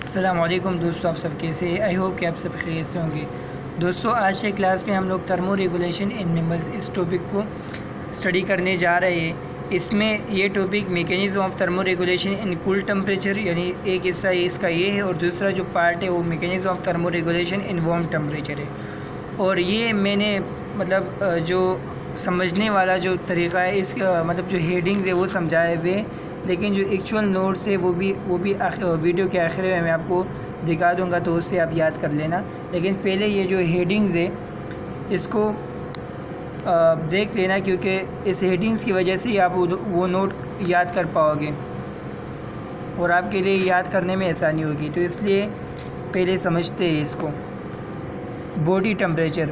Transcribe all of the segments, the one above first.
अस्सलाम वालेकुम दोस्तों, आप सब कैसे हैं? आई होप कि आप सब खैरियत से होंगे। दोस्तों, आज के क्लास में हम लोग थर्मो रेगुलेशन इन मेंबर्स इस टॉपिक को स्टडी करने जा रहे हैं। इसमें ये topic mechanism of thermoregulation in cool temperature, यानी एक हिस्सा इसका ये है और दूसरा जो पार्ट है वो mechanism of thermoregulation in warm temperature है। और ये मैंने जो समझने वाला जो तरीक़ा है, इसका मतलब जो हेडिंग्स है वो समझाए हुए, लेकिन जो एक्चुअल नोट्स है वो भी वीडियो के आखिर में मैं आपको दिखा दूंगा, तो उससे आप याद कर लेना। लेकिन पहले ये जो हेडिंग्स है इसको देख लेना, क्योंकि इस हेडिंग्स की वजह से ही आप वो नोट याद कर पाओगे और आपके लिए याद करने में आसानी होगी। तो इसलिए पहले समझते हैं इसको। बॉडी टेम्परेचर,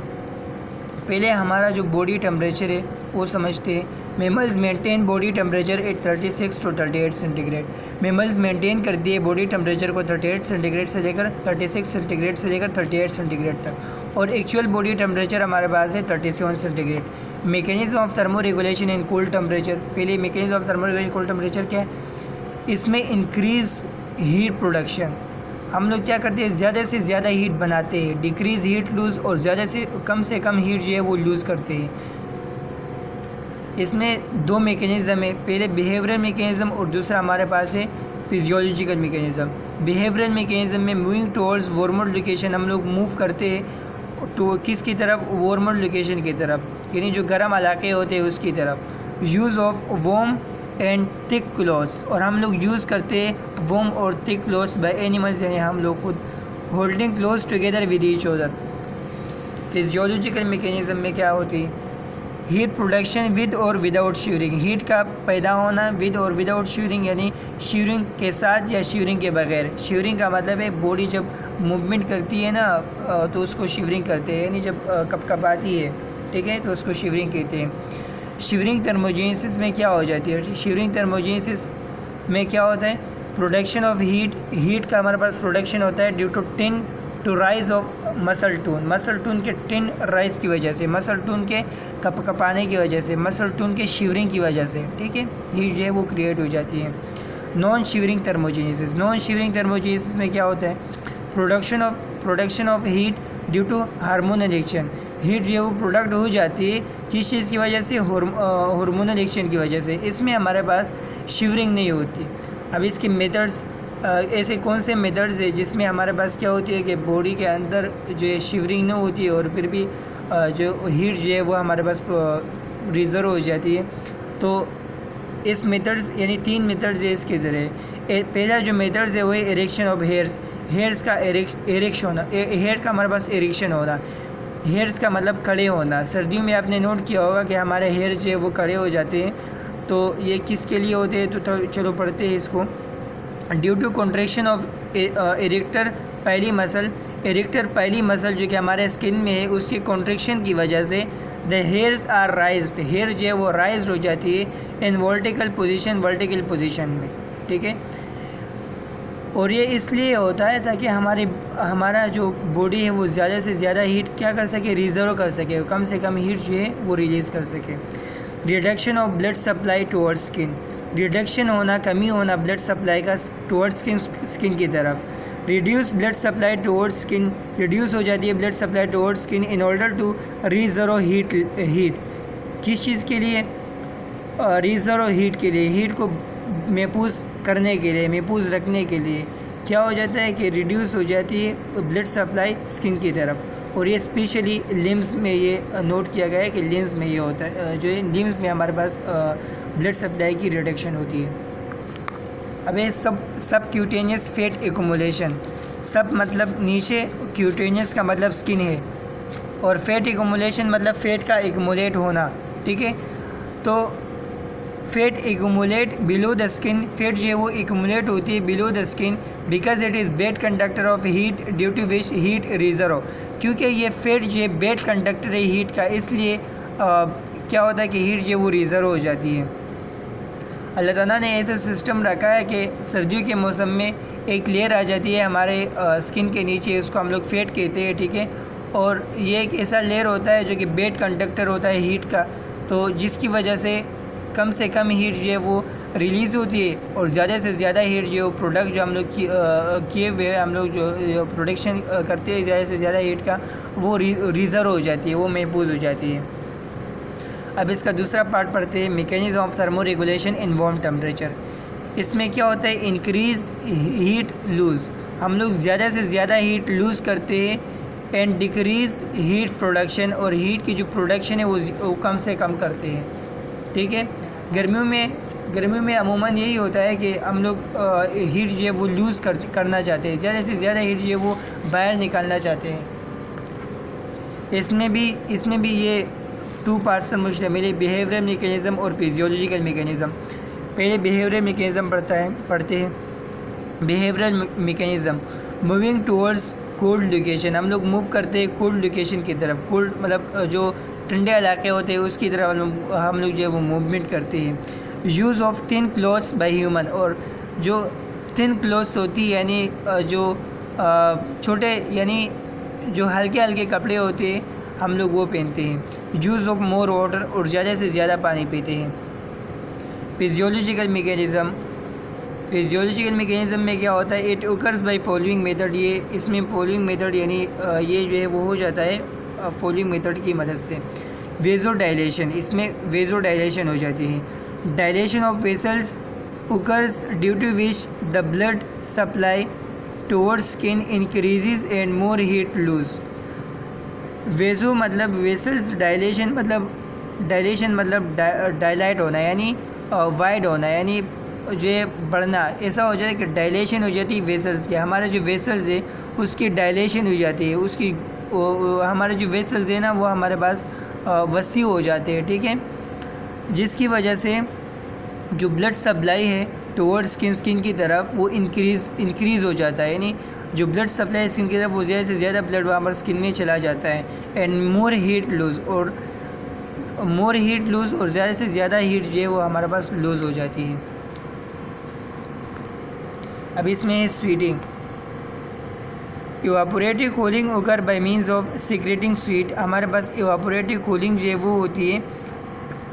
पहले हमारा जो बॉडी टेम्परेचर है वो समझते हैं। Mammals maintain body temperature at 36 to 38 centigrade. Mammals maintain करती है बॉडी टेम्परेचर को 38 सेंटीग्रेड से लेकर 36 सेंटीग्रेड से लेकर 38 सेंटीग्रेड तक, और एक्चुअल बॉडी टेम्परेचर हमारे पास है 37 centigrade. Mechanism of thermoregulation in cool temperature, पहले mechanism of thermoregulation cool temperature क्या है? इसमें इंक्रीज़ हीट प्रोडक्शन, हम लोग क्या करते हैं, ज़्यादा से ज़्यादा हीट बनाते हैं। डिक्रीज़ हीट लूज़, और ज़्यादा से कम हीट जो है वो लूज़ करते हैं। इसमें दो मैकेनिज़्म है, पहले बिहेवियरल मैकेनिज़्म और दूसरा हमारे पास है फिजियोलॉजिकल मैकेनिज़्म। बिहेवियरल मैकेनिज़्म में मूविंग टुवर्ड्स वार्मर लोकेशन, हम लोग मूव करते हैं तो किसकी तरफ? वार्मर लोकेशन की तरफ, यानी जो गर्म इलाके होते हैं उसकी तरफ। Use of warm and thick clothes, और हम लोग यूज़ करते हैं वार्म और थिक क्लॉथ्स बाय एनिमल्स, यानी हम लोग खुद। Holding close together with each other. Physiological mechanism में क्या होती है? हीट प्रोडक्शन विद और विदाउट श्यूरिंग, हीट का पैदा होना विद और विदाउट श्यूरिंग, यानी श्यूरिंग के साथ या श्यूरिंग के बगैर। श्यूरिंग का मतलब है बॉडी जब मूवमेंट करती है ना तो उसको शिवरिंग करते हैं, यानी जब कपकपाती है, ठीक है, तो उसको शिवरिंग कहते हैं। शिवरिंग थर्मोजेनेसिस में क्या हो जाती है? शिवरिंग थर्मोजेनेसिस में क्या होता है? प्रोडक्शन ऑफ हीट, हीट का हमारे पास प्रोडक्शन होता है due to tin to rise of muscle tone, muscle tone के टिन राइज की वजह से, मसल टून के कपकपाने की वजह से, मसल टून के शिवरिंग की वजह से, ठीक है, हीट जो है वो क्रिएट हो जाती है। Non shivering thermogenesis, non shivering thermogenesis में क्या होता है? Production of heat due to hormonal action, heat जो है वो प्रोडक्ट हो जाती है किस चीज़ की वजह से? हार्मोनल एक्शन की वजह से। इसमें हमारे पास शिवरिंग नहीं होती। अब इसके मेथड्स, ऐसे कौन से मेथड्स है जिसमें हमारे पास क्या होती है कि बॉडी के अंदर जो है शिवरिंग नहीं होती है और फिर भी जो हीट जो है वो हमारे पास रिजर्व हो जाती है? तो इस मेथड्स, यानी 3 मेथड्स है इसके ज़रिए। पहला जो मेथड्स है वो है इरेक्शन ऑफ हेयर्स, हेयर्स का इरेक्शन होना, हेयर का हमारे पास इरेक्शन होना। हेयर्स का मतलब खड़े होना। सर्दियों में आपने नोट किया होगा कि हमारे हेयर जो है वो खड़े हो जाते हैं, तो ये किसके लिए होते हैं? तो चलो पढ़ते हैं इसको। Due to contraction of erector pili muscle, erector pili muscle जो कि हमारे स्किन में है उसकी कॉन्ट्रैक्शन की वजह से the hairs are raised, hair जो है वो राइज्ड हो जाती है इन वर्टिकल पोजीशन में, ठीक है। और ये इसलिए होता है ताकि हमारा जो बॉडी है वो ज़्यादा से ज़्यादा हीट क्या कर सके? रिज़र्व कर सके, कम से कम हीट जो है वो रिलीज़ कर सके। Reduction of blood supply towards skin, reduction होना, कमी होना ब्लड सप्लाई का टुवर्ड्स स्किन की तरफ। Reduce blood supply towards skin, reduce हो जाती है blood supply towards skin in order to reserve heat, किस चीज़ के लिए? रिजर्व हीट के लिए, हीट को महफूज करने के लिए, महफूज रखने के लिए क्या हो जाता है कि रिड्यूस हो जाती है ब्लड सप्लाई स्किन की तरफ। और ये स्पेशली लिम्स में ये नोट किया गया है कि लिम्स में ये होता है, जो है लिम्स में हमारे पास ब्लड सप्लाई की रिडक्शन होती है। अब ये सब क्यूटेनियस फैट एक्यूमुलेशन, सब मतलब नीचे, क्यूटेनियस का मतलब स्किन है, और फैट एक्यूमुलेशन मतलब फैट का एक्यूमुलेट होना, ठीक है। तो fat accumulate below the skin, fat जो है वो एक्यूमुलेट होती है below the skin because it is bad conductor of heat due to which heat reserve, क्योंकि ये फैट जो है बेड कंडक्टर है हीट का, इसलिए क्या होता है कि हीट जो है वो रिजर्व हो जाती है। अल्लाह ताला ने ऐसा सिस्टम रखा है कि सर्दियों के मौसम में एक लेयर आ जाती है हमारे स्किन के नीचे, उसको हम लोग फैट कहते हैं, ठीक है। और ये एक ऐसा लेयर होता है जो कि बेड कंडक्टर होता है हीट का, तो जिसकी वजह से कम हीट जो है वो रिलीज़ होती है और ज़्यादा से ज़्यादा हीट जो प्रोडक्ट जो हम लोग किए हुए हम लोग जो प्रोडक्शन करते हैं ज़्यादा से ज़्यादा हीट का वो रिज़र्व हो जाती है, वो महफूज हो जाती है। अब इसका दूसरा पार्ट पढ़ते हैं, mechanism of thermoregulation in warm temperature. इसमें क्या होता है, इंक्रीज़ हीट लूज़, हम लोग ज़्यादा से ज़्यादा हीट लूज़ करते हैं एंड डिक्रीज़ हीट प्रोडक्शन, और हीट की जो प्रोडक्शन है वो कम से कम करते हैं। ठीक है, गर्मियों में अमूमन यही होता है कि हम लोग हीट जो है वो लूज़ करना चाहते हैं, ज़्यादा से ज़्यादा हीट जो है वो बाहर निकालना चाहते हैं। इसमें भी ये 2 पार्ट्स पर मुश्तमिल है, बिहेवियरल मैकेनिज़्म और फिजियोलॉजिकल मैकेनिज़्म। पहले बिहेवियरल मैकेनिज़्म पढ़ते हैं। Behavioural mechanism, moving towards cold location, हम लोग मूव करते हैं कोल्ड लोकेशन की तरफ। कोल्ड मतलब जो ठंडे इलाके होते हैं उसकी तरफ हम लोग जो है वो मूवमेंट करते हैं। Use of thin clothes by human, और जो थिन क्लॉथ्स होती है यानी जो छोटे यानी जो हल्के हल्के कपड़े होते हैं हम लोग वो पहनते हैं। यूज़ ऑफ मोर वाटर, और ज़्यादा से ज़्यादा पानी पीते हैं। फिजियोलॉजिकल मैकेनिज़्म में क्या होता है, it occurs by following method, ये इसमें फॉलोइंग मेथड यानी ये जो है वो हो जाता है फॉलोइंग मेथड की मदद से। वेज़ोडाइलेशन, इसमें वेज़ोडाइलेशन हो जाती है। Dilation of vessels occurs due to which the blood supply towards skin increases and more heat lose. Vaso मतलब वेसल्स, डायलेशन मतलब डायलाइट होना यानी वाइड होना यानी जो है बढ़ना, ऐसा हो जाता है कि डायलेशन हो जाती है वेसल्स की। हमारे जो वेसल्स है उसकी डायलेशन हो जाती है, उसकी हमारे जो वेसल्स है ना वो हमारे पास वसी हो जाते हैं। ठीक है, जिसकी वजह से जो ब्लड सप्लाई है टुवर्ड्स स्किन की तरफ वो इंक्रीज़ हो जाता है, यानी जो ब्लड सप्लाई स्किन की तरफ वो ज़्यादा से ज़्यादा ब्लड वहाँ पर स्किन में चला जाता है। एंड मोर हीट लूज़, और ज़्यादा से ज़्यादा हीट जो है वो हमारे पास लूज़ हो जाती है। अब इसमें स्वीटिंग, इवापोरेटिव कूलिंग ओकर bye means of secreting sweet. हमारे पास इवापोरेटिव कूलिंग जो है वो होती है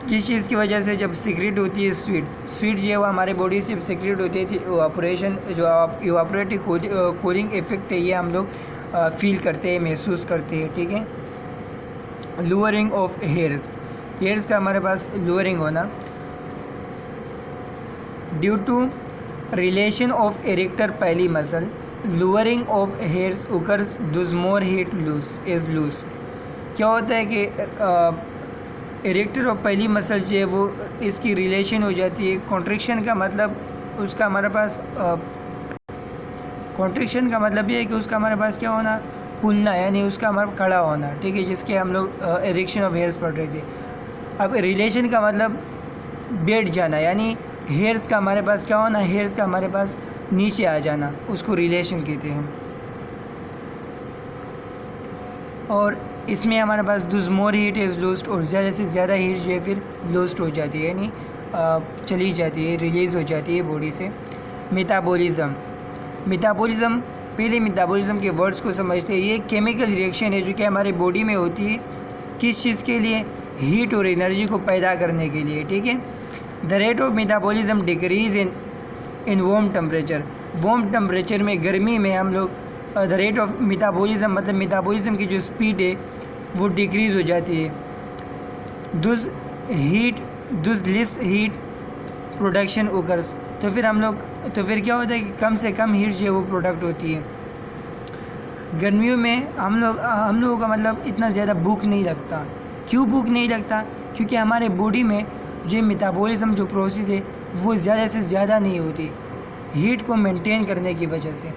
किस चीज़ की वजह से, जब सिक्रेट होती है स्वीट जो है वो हमारे बॉडी से सिक्रेट होती है। इवापोरेशन जो इवापोरेटिव कूलिंग इफेक्ट है ये हम लोग फील करते हैं, महसूस करते हैं। ठीक है, लोअरिंग ऑफ हेयर्स का हमारे पास लोअरिंग होना due to relation of erector pili muscle, lowering of hairs occurs thus more heat lose. क्या होता है कि इरेक्टर ऑफ पैली मसल जो है वो इसकी रिलेशन हो जाती है। कॉन्ट्रैक्शन का मतलब उसका हमारे पास कॉन्ट्रैक्शन का मतलब ये है कि उसका हमारे पास क्या होना, फूलना यानी उसका हमारा खड़ा होना। ठीक है, जिसके हम लोग इरेक्शन ऑफ हेयर्स पढ़ रहे थे। अब रिलेशन का मतलब बैठ जाना, यानी हेयर्स का हमारे पास क्या होना, हेयर्स का हमारे पास नीचे आ जाना, उसको रिलेशन कहते हैं। और इसमें हमारे पास thus more heat is loosed, और ज़्यादा से ज़्यादा हीट जो है फिर लूज्ड हो जाती है, यानी चली जाती है, रिलीज़ हो जाती है बॉडी से। मेटाबॉलिज़म, पहले मेटाबॉलिज़म के वर्ड्स को समझते हैं। ये केमिकल रिएक्शन है जो कि हमारे बॉडी में होती है, किस चीज़ के लिए, हीट और एनर्जी को पैदा करने के लिए। ठीक है, the rate of metabolism decrease in warm temperature में, गर्मी में हम लोग द रेट ऑफ मेटाबॉलिज़म मतलब मेटाबॉलिज़म की जो स्पीड है वो डिक्रीज़ हो जाती है। Thus less heat production occurs, तो फिर क्या होता है कि कम से कम हीट जो है वो प्रोडक्ट होती है। गर्मियों में हम लोगों का मतलब इतना ज़्यादा भूख नहीं लगता। क्यों भूख नहीं लगता? क्योंकि हमारे बॉडी में जो मेटाबॉलिज़म जो प्रोसेस है वो ज़्यादा से ज़्यादा नहीं होती, हीट को मेंटेन करने की वजह से।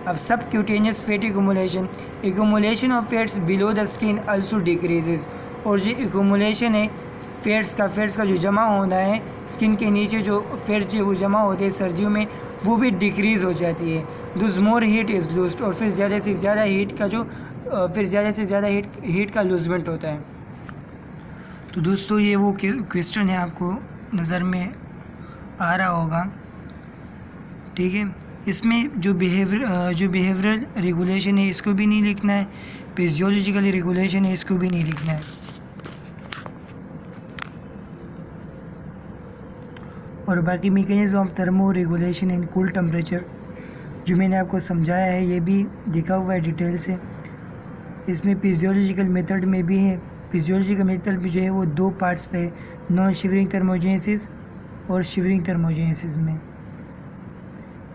अब सब cutaneous fat accumulation of fats below the skin also decreases, और जो एक्यूमुलेशन है फैट्स का जो जमा होना है स्किन के नीचे, जो फैट्स जो वो जमा होते हैं सर्दियों में, वो भी डिक्रीज़ हो जाती है। Thus more heat is loosed, और फिर ज़्यादा से ज़्यादा हीट का लूजमेंट होता है। तो दोस्तों ये वो क्वेश्चन है, आपको नज़र में आ रहा होगा। ठीक है, इसमें जो बिहेवियरल रेगुलेशन है इसको भी नहीं लिखना है, फिजियोलॉजिकल रेगुलेशन है इसको भी नहीं लिखना है। और बाकी mechanism of thermoregulation in cool temperature जो मैंने आपको समझाया है ये भी देखा हुआ है डिटेल से। इसमें फिजियोलॉजिकल मेथड में भी है। फिजियोलॉजिकल मेथड भी जो है वो 2 पार्ट्स पे है, नॉन शिवरिंग थर्मोजेनेसिस और शिवरिंग थर्मोजेनेसिस में।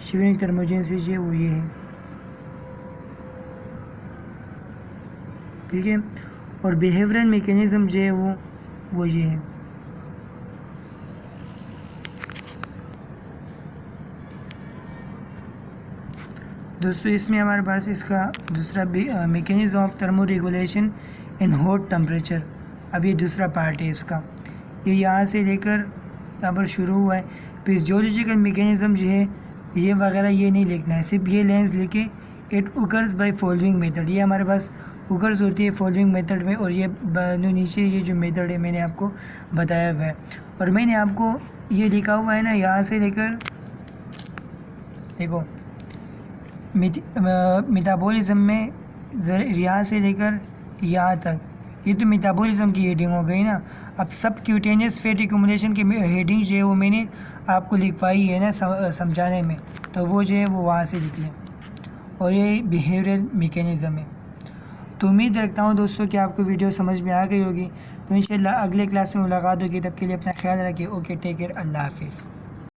शिवरिंग थर्मोजेनेसिस जो है वो ये है, ठीक है। और बिहेवियरल मैकेनिज्म जो है वो ये है। दोस्तों इसमें हमारे पास इसका दूसरा mechanism of thermoregulation in hot temperature, अब ये दूसरा पार्ट है इसका। ये यहाँ से लेकर यहाँ पर शुरू हुआ है। फिजियोलॉजिकल मैकेनिज्म जो है ये वगैरह ये नहीं लिखना है, सिर्फ ये लेंस लिखे। इट उकर्स बाय फॉलोइंग मेथड, ये हमारे पास उकर्स होती है फॉलोइंग मेथड में। और ये नीचे ये जो मेथड है मैंने आपको बताया हुआ है। और मैंने आपको ये लिखा हुआ है ना, यहाँ से लेकर देखो मेटाबॉलिज्म में यहाँ से लेकर यहाँ तक, ये तो मेटाबॉलिज्म की हेडिंग हो गई ना। अब सब क्यूटेनियस फैट एक्यूमुलेशन की हेडिंग जो है वो मैंने आपको लिखवाई है ना समझाने में, तो वो जो है वो वहाँ से लिख लें। और ये बिहेवियरल मैकेनिज्म है। तो उम्मीद रखता हूँ दोस्तों कि आपको वीडियो समझ में आ गई होगी। तो इंशाल्लाह अगले क्लास में मुलाकात होगी, तब के लिए अपना ख्याल रखिए। ओके, टेक केयर, अल्लाह हाफिज़।